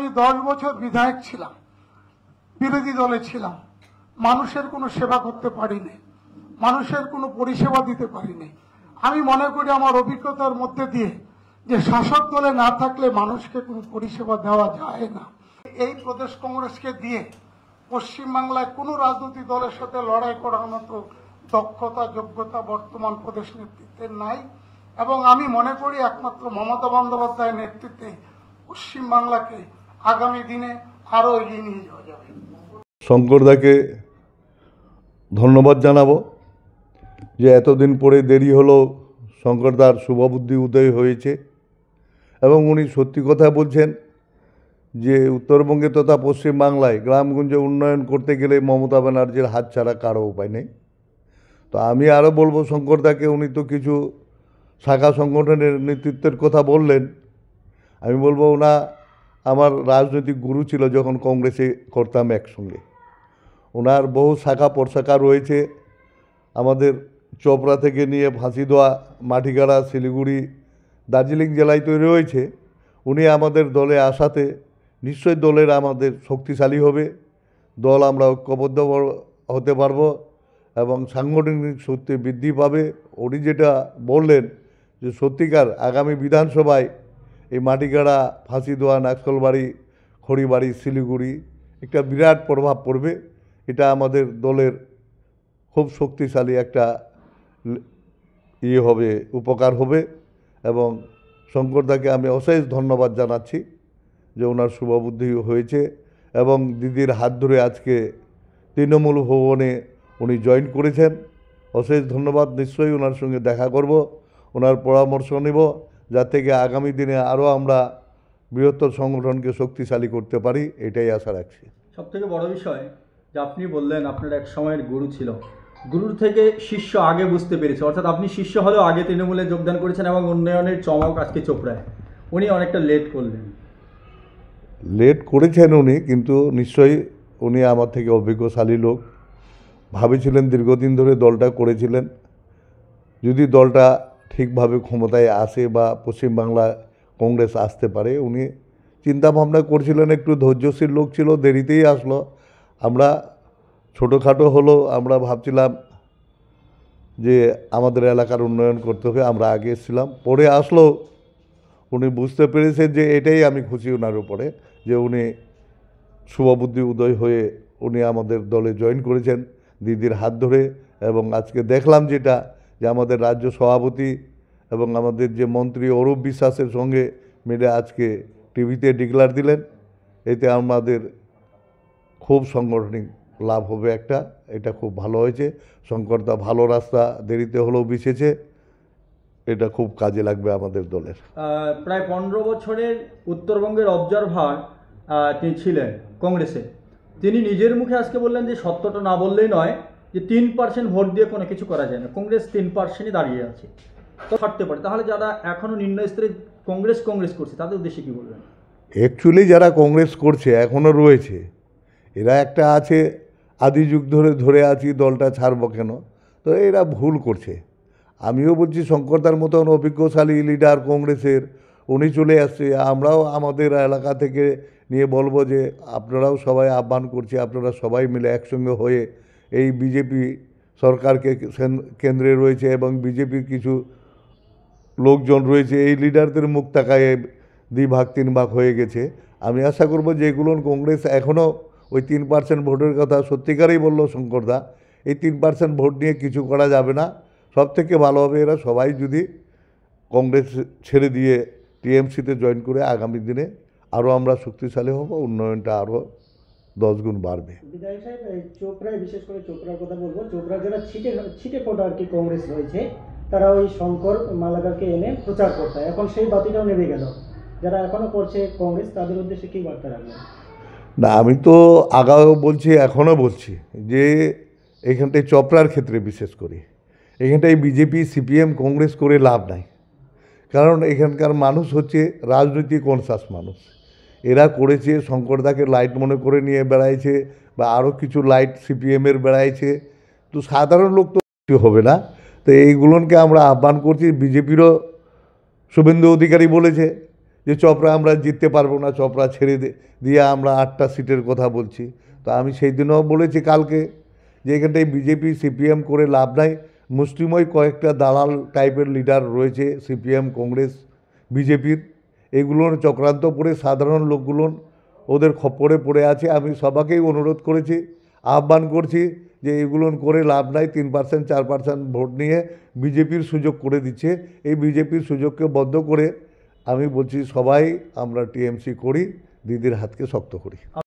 আমি 10 বছর বিধায়ক ছিলাম, বিরোধী দলে ছিলাম, মানুষের কোনো সেবা করতে পারিনি, মানুষের কোনো পরিষেবা দিতে পারিনি। আমি মনে করি আমার অভিজ্ঞতার মধ্যে দিয়ে যে শাসক দলে না থাকলে মানুষকে কোনো পরিষেবা দেওয়া যায় না। এই প্রদেশ কংগ্রেসকে দিয়ে পশ্চিমবাংলায় কোনো রাজনৈতিক দলের সাথে লড়াই করার মতো দক্ষতা যোগ্যতা বর্তমান প্রদেশ নেতৃত্বের নাই, এবং আমি মনে করি একমাত্র মমতা বন্দ্যোপাধ্যায়ের নেতৃত্বে পশ্চিমবাংলাকে আগামী দিনে আরো এগিয়ে নিয়ে যাওয়া যাবে। শঙ্করদাকে ধন্যবাদ জানাবো যে এতদিন পরে দেরি হলো শঙ্করদার শুভবুদ্ধি উদয় হয়েছে এবং উনি সত্যি কথা বলছেন যে উত্তরবঙ্গে তথা পশ্চিমবাংলায় গ্রামগঞ্জে উন্নয়ন করতে গেলে মমতা ব্যানার্জির হাত ছাড়া কারো উপায় নেই। তো আমি আরও বলবো শঙ্করদাকে, উনি তো কিছু শাখা সংগঠনের নেতৃত্বের কথা বললেন, আমি বলবো ওনা আমার রাজনৈতিক গুরু ছিল যখন কংগ্রেসে করতাম একসঙ্গে। ওনার বহু শাখা প্রশাখা রয়েছে, আমাদের চোপড়া থেকে নিয়ে ফাঁসিদোয়া, মাটিগাড়া, শিলিগুড়ি, দার্জিলিং জেলায় তৈরি হয়েছে। উনি আমাদের দলে আসাতে নিশ্চয়ই দলের আমাদের শক্তিশালী হবে, দল আমরা ঐক্যবদ্ধ হতে পারবো এবং সাংগঠনিক শক্তি বৃদ্ধি পাবে। উনি যেটা বললেন যে সত্যিকার আগামী বিধানসভায় এই মাটিগাড়া, ফাঁসিদোয়া, নাকশলবাড়ি, খড়িবাড়ি, শিলিগুড়ি একটা বিরাট প্রভাব পড়বে। এটা আমাদের দলের খুব শক্তিশালী একটা হবে, উপকার হবে এবং শঙ্করদাকে আমি অশেষ ধন্যবাদ জানাচ্ছি যে ওনার শুভবুদ্ধি হয়েছে এবং দিদির হাত ধরে আজকে তৃণমূল ভবনে উনি জয়েন করেছেন। অশেষ ধন্যবাদ। নিশ্চয়ই ওনার সঙ্গে দেখা করব, ওনার পরামর্শ নেব, যার থেকে আগামী দিনে আরও আমরা বৃহত্তর সংগঠনকে শক্তিশালী করতে পারি, এটাই আশা রাখছি। সবথেকে বড় বিষয় যে আপনি বললেন আপনার এক সময়ের গুরু ছিল, গুরুর থেকে শিষ্য আগে বুঝতে পেরেছে, অর্থাৎ আপনি শিষ্য হলেও আগে তৃণমূলে যোগদান করেছেন এবং উন্নয়নের চমক আজকে চোপড়ায়। উনি অনেকটা লেট করলেন। লেট করেছেন উনি, কিন্তু নিশ্চয়ই উনি আমার থেকে অভিজ্ঞশালী লোক। ভাবেছিলেন, দীর্ঘদিন ধরে দলটা করেছিলেন, যদি দলটা ঠিকভাবে ক্ষমতায় আসে বা পশ্চিমবাংলা কংগ্রেস আসতে পারে, উনি চিন্তাভাবনা করছিলেন। একটু ধৈর্যশীল লোক ছিল, দেরিতেই আসলো। আমরা ছোটোখাটো হলো, আমরা ভাবছিলাম যে আমাদের এলাকার উন্নয়ন করতে হবে, আমরা আগে এসেছিলাম, পরে আসলো। উনি বুঝতে পেরেছেন যে এটাই আমি খুশি ওনার উপরে যে উনি শুভবুদ্ধি উদয় হয়ে উনি আমাদের দলে জয়েন করেছেন দিদির হাত ধরে। এবং আজকে দেখলাম যেটা যে আমাদের রাজ্য সভাপতি এবং আমাদের যে মন্ত্রী অরূপ বিশ্বাসের সঙ্গে মিলে আজকে টিভিতে ডিক্লার দিলেন, এতে আমাদের খুব সাংগঠনিক লাভ হবে একটা, এটা খুব ভালো হয়েছে। শঙ্করদা ভালো রাস্তা দেরিতে হলেও বিছেছে, এটা খুব কাজে লাগবে আমাদের দলের। প্রায় 15 বছরের উত্তরবঙ্গের অবজারভার তিনি ছিলেন কংগ্রেসে। তিনি নিজের মুখে আজকে বললেন যে সত্যটা না বললেই নয়, যে 3% ভোট দিয়ে কোনো কিছু করা যায় না, কংগ্রেস 3%ই দাঁড়িয়ে আছে, তো ছাড়তে পারে। তাহলে যারা এখনও নিম্ন স্তরে কংগ্রেস করছে তাদের উদ্দেশ্যে কী বলবেন? অ্যাকচুয়ালি যারা কংগ্রেস করছে এখনও রয়েছে, এরা একটা আছে আদি যুগ ধরে আছি, দলটা ছাড়বো কেন, তো এরা ভুল করছে। আমিও বলছি শঙ্করদার মতন অভিজ্ঞশালী লিডার কংগ্রেসের, উনি চলে আসছে, আমরাও আমাদের এলাকা থেকে নিয়ে বলবো যে আপনারাও সবাই আহ্বান করছি, আপনারা সবাই মিলে একসঙ্গে হয়ে এই বিজেপি সরকারকে কেন্দ্রে রয়েছে এবং বিজেপির কিছু লোকজন রয়েছে, এই লিডারদের মুখ তাকায় দ্বিভাগ 3 ভাগ হয়ে গেছে। আমি আশা করব যে এগুলো কংগ্রেস এখনও ওই 3% ভোটের কথা সত্যিকারেই বললো শঙ্করদা, এই 3% ভোট নিয়ে কিছু করা যাবে না। সব থেকে ভালো হবে এরা সবাই যদি কংগ্রেস ছেড়ে দিয়ে টিএমসিতে জয়েন করে আগামী দিনে আরও আমরা শক্তিশালী হব, উন্নয়নটা আরও 10 গুণ বাড়বে। বিধায়ক সাহেব, চোপড়ায় বিশেষ করে চোপড়ার কথা বলবো, চোপড়া যারা ছিটে ফোটা আর কি কংগ্রেস রয়েছে, তারা ওই শঙ্কর মালাকারকে এনে প্রচার করতে, এখন সেই বাতিটাও নেমে গেল। যারা এখনো করছে কংগ্রেস, তাদের উদ্দেশ্যে কী বার্তা রাখবেন? না, আমি তো আগাও বলছি, এখনও বলছি যে এখানটায় চপড়ার ক্ষেত্রে বিশেষ করে এখানটায় বিজেপি সিপিএম কংগ্রেস করে লাভ নাই, কারণ এখানকার মানুষ হচ্ছে রাজনৈতিক কনসাস মানুষ। এরা করেছে শঙ্করদাকে লাইট মনে করে নিয়ে বেড়াইছে বা আরও কিছু লাইট সিপিএমের বেড়াইছে, তো সাধারণ লোক তো কিছু হবে না। তো এইগুলোকে আমরা আহ্বান করছি। বিজেপিরও শুভেন্দু অধিকারী বলেছে যে চপড়া আমরা জিততে পারবো না, চপড়া ছেড়ে দিয়ে আমরা 8টা সিটের কথা বলছি। তো আমি সেই দিনও বলেছি কালকে যে এখানটায় বিজেপি সিপিএম করে লাভ নাই, মুসলিমই কয়েকটা দালাল টাইপের লিডার রয়েছে সিপিএম, কংগ্রেস, বিজেপির, এগুলোর চক্রান্ত করে সাধারণ লোকগুলোর ওদের খপ্পরে পড়ে আছে। আমি সবাকেই অনুরোধ করেছি, আহ্বান করছি যে এগুলো করে লাভ নাই। 3% 4% ভোট নিয়ে বিজেপির সুযোগ করে দিচ্ছে। এই বিজেপির সুযোগকে বন্ধ করে আমি বলছি সবাই আমরা টিএমসি করি, দিদির হাতকে শক্ত করি।